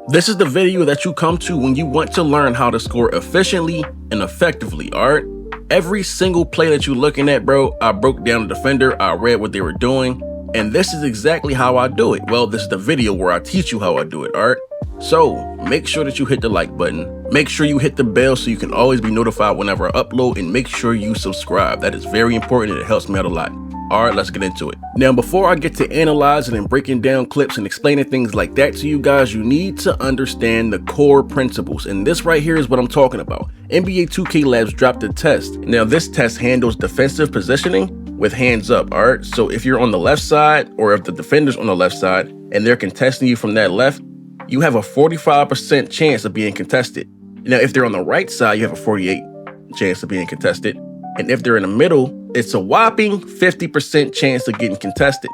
This is the video that you come to when you want to learn how to score efficiently and effectively, alright? Every single play that you're looking at, bro, I broke down the defender, I read what they were doing, and this is exactly how I do it. Well, this is the video where I teach you how I do it, alright? So, make sure that you hit the like button, make sure you hit the bell so you can always be notified whenever I upload, and make sure you subscribe. That is very important and it helps me out a lot. Alright, let's get into it. Now, before I get to analyzing and breaking down clips and explaining things like that to you guys, you need to understand the core principles. And this right here is what I'm talking about. NBA 2K Labs dropped a test. Now, this test handles defensive positioning with hands up, alright? So if you're on the left side, or if the defender's on the left side, and they're contesting you from that left, you have a 45% chance of being contested. Now, if they're on the right side, you have a 48% chance of being contested. And if they're in the middle, it's a whopping 50% chance of getting contested.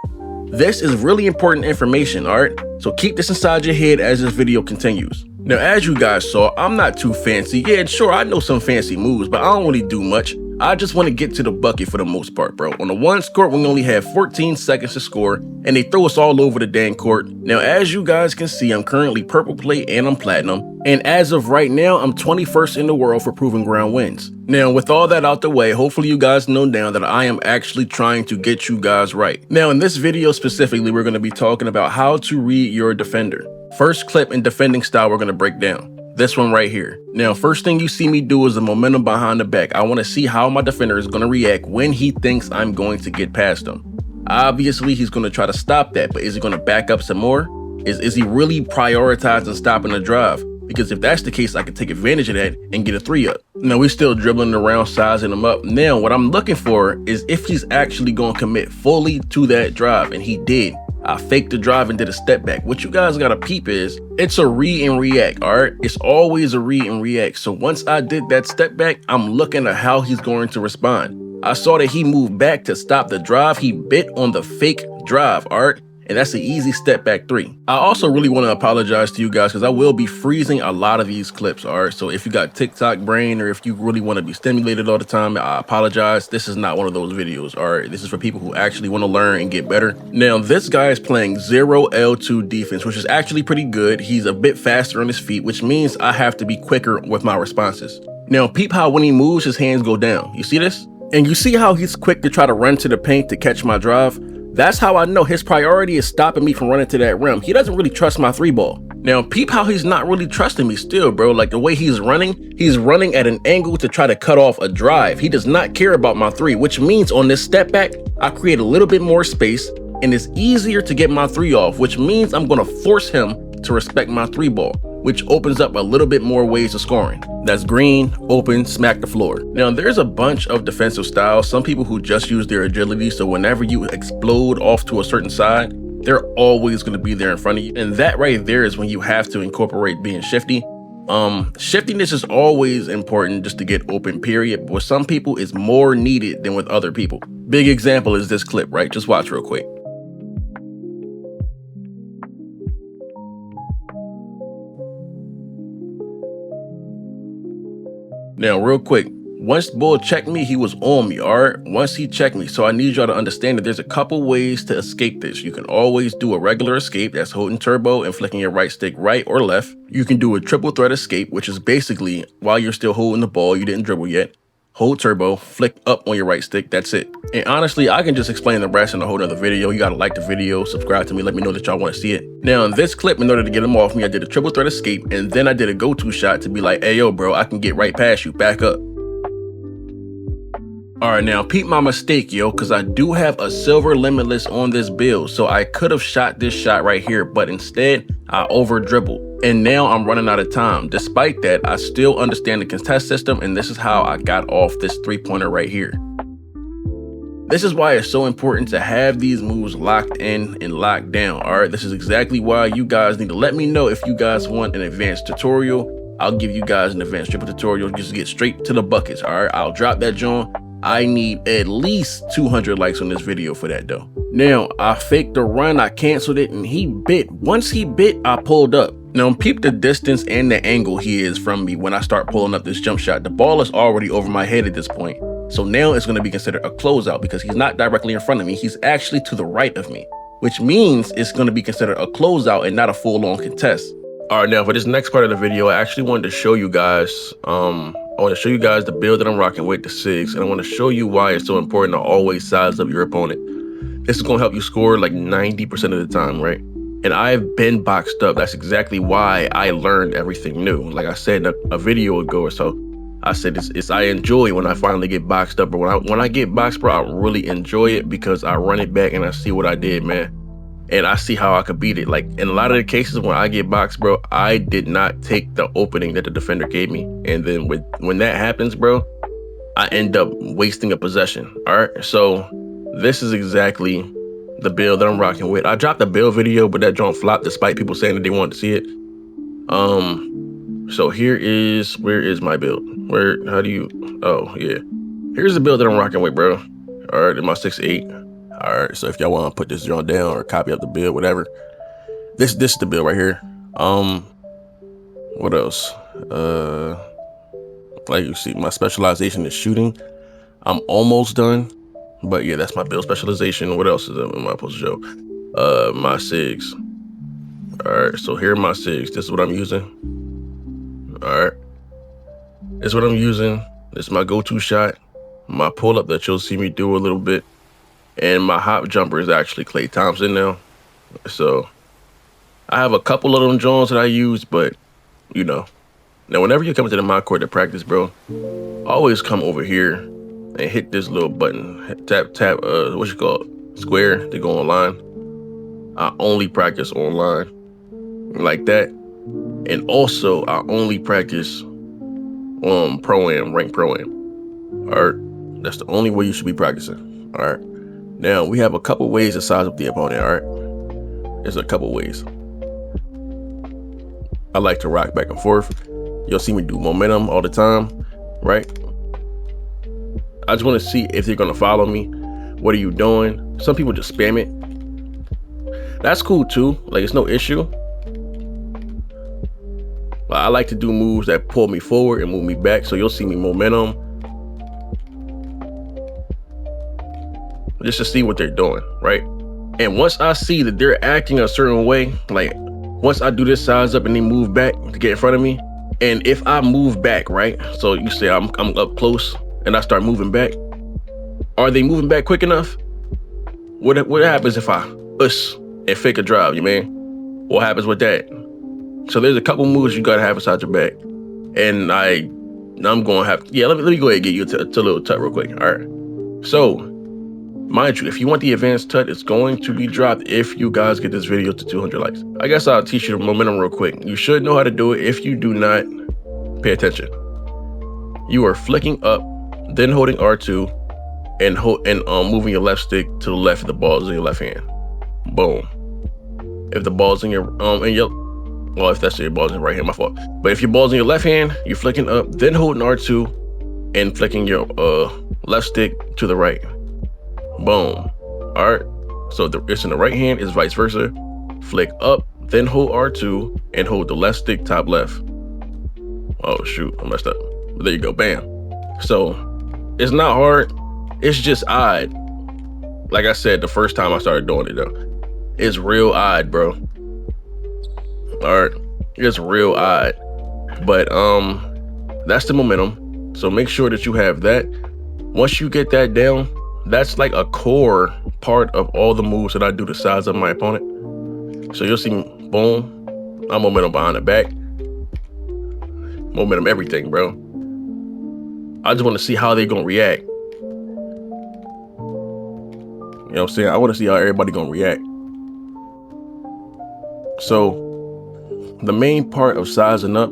This is really important information, alright? So keep this inside your head as this video continues. Now, as you guys saw, I'm not too fancy. Yeah, sure, I know some fancy moves, but I don't really do much. I just want to get to the bucket for the most part, bro. On the ones court, we only have 14 seconds to score, and they throw us all over the dang court. Now, as you guys can see, I'm currently purple plate and I'm platinum. And as of right now, I'm 21st in the world for proving ground wins. Now, with all that out the way, hopefully you guys know now that I am actually trying to get you guys right. Now, in this video specifically, we're going to be talking about how to read your defender. First clip and defending style we're going to break down. This one right here. Now, first thing you see me do is the momentum behind the back. I want to see how my defender is going to react when he thinks I'm going to get past him. Obviously, he's going to try to stop that, but is he going to back up some more? Is he really prioritizing stopping the drive? Because if that's the case, I can take advantage of that and get a 3-up. Now, we're still dribbling around, sizing him up. Now, what I'm looking for is if he's actually going to commit fully to that drive, and he did. I faked the drive and did a step back. What you guys gotta peep is, it's a read and react, alright? It's always a read and react. So once I did that step back, I'm looking at how he's going to respond. I saw that he moved back to stop the drive. He bit on the fake drive, alright? And that's an easy step back 3. I also really want to apologize to you guys because I will be freezing a lot of these clips, alright? So if you got TikTok brain or if you really want to be stimulated all the time, I apologize. This is not one of those videos, alright? This is for people who actually want to learn and get better. Now, this guy is playing 0L2 defense, which is actually pretty good. He's a bit faster on his feet, which means I have to be quicker with my responses. Now, peep how when he moves, his hands go down. You see this? And you see how he's quick to try to run to the paint to catch my drive? That's how I know his priority is stopping me from running to that rim. He doesn't really trust my 3-ball. Now, peep how he's not really trusting me still, bro. Like the way he's running at an angle to try to cut off a drive. He does not care about my 3, which means on this step back, I create a little bit more space and it's easier to get my 3 off, which means I'm gonna force him to respect my 3-ball, which opens up a little bit more ways of scoring. That's green, open, smack the floor. Now, there's a bunch of defensive styles. Some people who just use their agility, so whenever you explode off to a certain side, they're always going to be there in front of you. And that right there is when you have to incorporate being shifty. Shiftiness is always important just to get open, period. But with some people, it's more needed than with other people. Big example is this clip, right? Just watch real quick. Now, real quick, once Bull checked me, he was on me, alright? Once he checked me, so I need y'all to understand that there's a couple ways to escape this. You can always do a regular escape, that's holding turbo and flicking your right stick right or left. You can do a triple threat escape, which is basically, while you're still holding the ball, you didn't dribble yet, hold turbo, flick up on your right stick, that's it. And honestly, I can just explain the rest in a whole nother video. You gotta like the video, subscribe to me, let me know that y'all wanna see it. Now, in this clip, in order to get him off me, I did a triple threat escape, and then I did a go-to shot to be like, hey, yo, bro, I can get right past you, back up. Alright, now peep my mistake, yo, because I do have a silver limitless on this build, so I could have shot this shot right here, but instead, I over dribbled. And now I'm running out of time. Despite that, I still understand the contest system, and this is how I got off this 3-pointer right here. This is why it's so important to have these moves locked in and locked down, alright? This is exactly why you guys need to let me know if you guys want an advanced tutorial. I'll give you guys an advanced dribble tutorial just to get straight to the buckets, alright? I'll drop that joint. I need at least 200 likes on this video for that though. Now, I faked the run, I canceled it, and he bit. Once he bit, I pulled up. Now, peep the distance and the angle he is from me when I start pulling up this jump shot. The ball is already over my head at this point. So now it's going to be considered a closeout because he's not directly in front of me. He's actually to the right of me, which means it's going to be considered a closeout and not a full-on contest. All right, now for this next part of the video, I actually wanted to show you guys, I want to show you guys the build that I'm rocking with, the Sigs, and I want to show you why it's so important to always size up your opponent. This is going to help you score like 90% of the time, right? And I've been boxed up. That's exactly why I learned everything new. Like I said in a video ago or so, I said I enjoy when I finally get boxed up. But when I get boxed, bro, I really enjoy it because I run it back and I see what I did, man. And I see how I could beat it. Like in a lot of the cases when I get boxed, bro, I did not take the opening that the defender gave me. And then when that happens, bro, I end up wasting a possession. All right, so this is exactly the build that I'm rocking with. I dropped a build video, but that joint flopped despite people saying that they wanted to see it. So where is my build? Oh yeah. Here's the build that I'm rocking with, bro. All right, in my 6'8". All right, so if y'all want to put this joint down or copy up the build, whatever. This is the build right here. What else? Like you see, my specialization is shooting. I'm almost done. But yeah, that's my build specialization. What else am I supposed to show? My Sigs. All right, so here are my Sigs. This is what I'm using. All right. This is what I'm using. This is my go-to shot. My pull-up that you'll see me do a little bit. And my hop jumper is actually Clay Thompson now. So I have a couple of them Jones that I use, but you know. Now, whenever you come into the MyCareer to practice, bro, always come over here and hit this little button. Tap, square to go online. I only practice online like that. And also, I only practice Pro-Am, ranked Pro-Am. All right, that's the only way you should be practicing. All right. Now, we have a couple ways to size up the opponent, all right? There's a couple ways. I like to rock back and forth. You'll see me do momentum all the time, right? I just want to see if they're going to follow me. What are you doing? Some people just spam it. That's cool too. Like, it's no issue. But I like to do moves that pull me forward and move me back. So you'll see me momentum. Just to see what they're doing, right? And once I see that they're acting a certain way, like once I do this size up and they move back to get in front of me, and if I move back, right? So you say I'm up close and I start moving back. Are they moving back quick enough? What happens if I and fake a drive, you man? What happens with that? So there's a couple moves you gotta have inside your back. And I'm gonna have, yeah, let me go ahead and get you to a little tut real quick. All right. So, mind you, if you want the advanced tut, it's going to be dropped if you guys get this video to 200 likes. I guess I'll teach you the momentum real quick. You should know how to do it. If you do not, pay attention. You are flicking up, then holding R2, and moving your left stick to the left if the ball is in your left hand. Boom. If the ball's in your well, if that's your ball's in your right hand, my fault. But if your ball's in your left hand, you're flicking up, then holding R2, and flicking your left stick to the right. Boom. All right. So it's in the right hand, is vice versa. Flick up, then hold R2 and hold the left stick top left. Oh shoot, I messed up. But there you go, bam. So it's not hard. It's just odd. Like I said, the first time I started doing it though, it's real odd, bro. All right, it's real odd. But that's the momentum. So make sure that you have that. Once you get that down, that's like a core part of all the moves that I do to size up my opponent. So you'll see, boom, I'm momentum behind the back. Momentum everything, bro. I just want to see how they're going to react. You know what I'm saying? I want to see how everybody going to react. So the main part of sizing up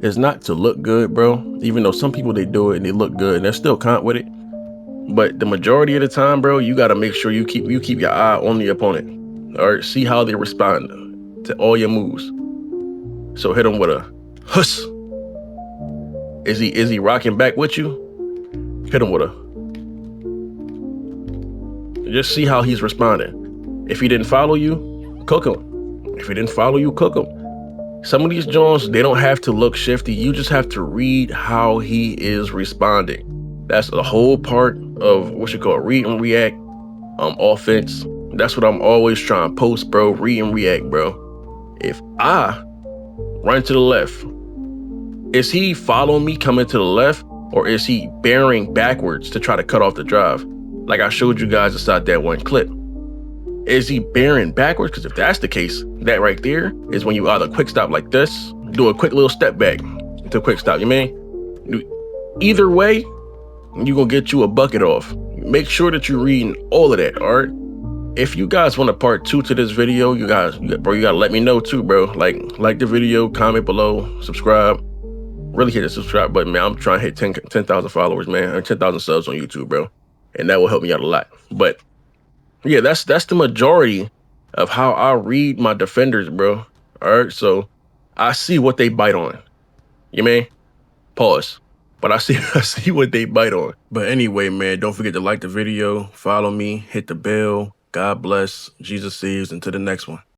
is not to look good, bro. Even though some people, they do it and they look good and they're still confident with it. But the majority of the time, bro, you got to make sure you keep your eye on the opponent. All right, see how they respond to all your moves. So hit him with a huss. Is he rocking back with you? Hit him with a. Just see how he's responding. If he didn't follow you, cook him. If he didn't follow you, cook him. Some of these Jones, they don't have to look shifty. You just have to read how he is responding. That's the whole part of what you call read and react offense. That's what I'm always trying to post, bro. Read and react, bro. If I run to the left. Is he following me coming to the left, or is he bearing backwards to try to cut off the drive? Like I showed you guys inside that one clip. Is he bearing backwards? Because if that's the case, that right there is when you either quick stop like this, do a quick little step back into a quick stop, you mean? Either way, you're gonna get you a bucket off. Make sure that you're reading all of that, all right? If you guys want a part 2 to this video, you gotta let me know too, bro. Like the video, comment below, subscribe. Really hit the subscribe button, man. I'm trying to hit 10,000 followers, man, or 10,000 subs on YouTube, bro. And that will help me out a lot. But yeah, that's the majority of how I read my defenders, bro. All right, so I see what they bite on. You mean? Pause. But I see what they bite on. But anyway, man, don't forget to like the video, follow me, hit the bell. God bless. Jesus saves. Until the next one.